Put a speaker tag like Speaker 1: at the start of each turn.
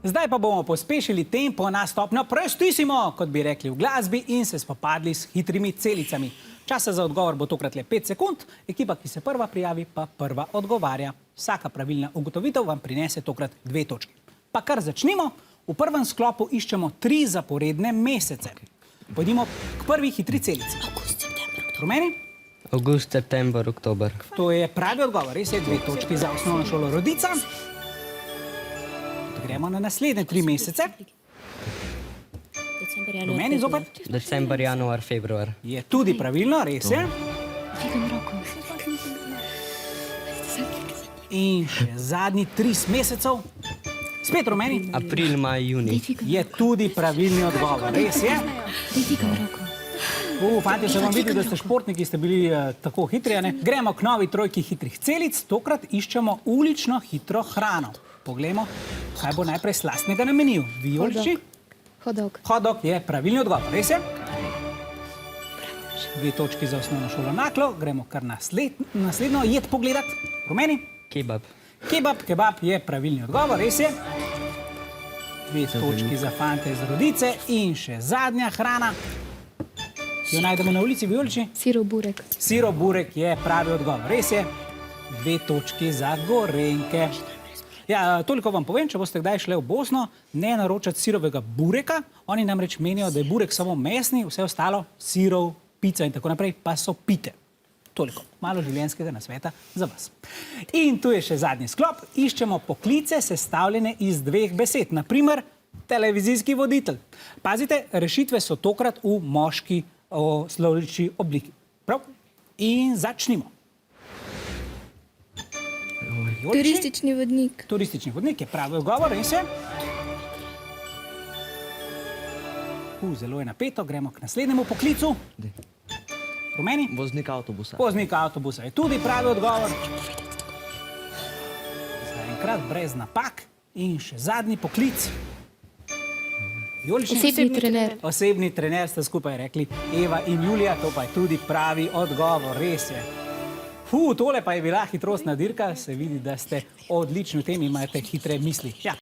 Speaker 1: Zdaj pa bomo pospešili tempo na stopnjo prestissimo, kot bi rekli v glasbi, in se spopadli s hitrimi celicami. Časa za odgovor bo tokrat le 5 sekund, ekipa, ki se prva prijavi, pa prva odgovarja. Vsaka pravilna ugotovitev vam prinese tokrat 2 točki. Pa kar začnimo. V prvem sklopu iščemo 3 zaporedne mesece. Pojdimo k prvi hitri celici. Rumeni?
Speaker 2: Avgust, september, oktober.
Speaker 1: To je pravi odgovor. Res je 2 točki za osnovno šolo Rodica. Gremo na naslednje 3 mesece. Rumeni zopet?
Speaker 2: December, januar, februar.
Speaker 1: Je tudi pravilno, res je. In še zadnji 30 mesecev. Spet rumeni.
Speaker 2: April, maj, juni.
Speaker 1: Je tudi pravilni odgovor, res je. Fantje, še vam vidim, da ste športniki, ste bili tako hitri, ne? Gremo k novi trojki hitrih celic. Tokrat iščemo ulično hitro hrano. Poglejmo, kaj bo najprej slastnega na meniju. Vijolični?
Speaker 3: Hot-dog.
Speaker 1: Hot-dog je pravilni odgovor, res je? 2 točki za osnovno šolo Naklo. Gremo kar naslednjo jed pogledati. Rumeni?
Speaker 2: Kebab.
Speaker 1: Kebab je pravilni odgovor, res je? 2 točki za fante iz Rodice. In še zadnja hrana, ki jo najdemo na ulici, Vijolični?
Speaker 3: Sirov burek.
Speaker 1: Sirov burek je pravi odgovor, res je? 2 točki za Gorenjke. Ja, toliko vam povem, če boste kdaj šli v Bosno, ne naročati sirovega bureka. Oni namreč menijo, da je burek samo mesni, vse ostalo, sirov, pica in tako naprej, pa so pite. Toliko, malo življenjskega nasveta za vas. In tu je še zadnji sklop. Iščemo poklice sestavljene iz 2 besed. Naprimer, televizijski voditelj. Pazite, rešitve so tokrat v moški slovnični obliki. Prav? In začnimo.
Speaker 3: Turistični vodnik.
Speaker 1: Turistični vodnik je pravi odgovor, res je. Zelo je napeto, gremo k naslednjemu poklicu. Rumeni?
Speaker 4: Voznik avtobusa.
Speaker 1: Voznik avtobusa je tudi pravi odgovor. Zaenkrat brez napak. In še zadnji poklic.
Speaker 3: Osebni trener.
Speaker 1: Osebni trener sta skupaj rekli Eva in Julija, to pa je tudi pravi odgovor, res je. Tole pa je bila hitrostna dirka, se vidi, da ste odlični v tem, imate hitre misli. Ja.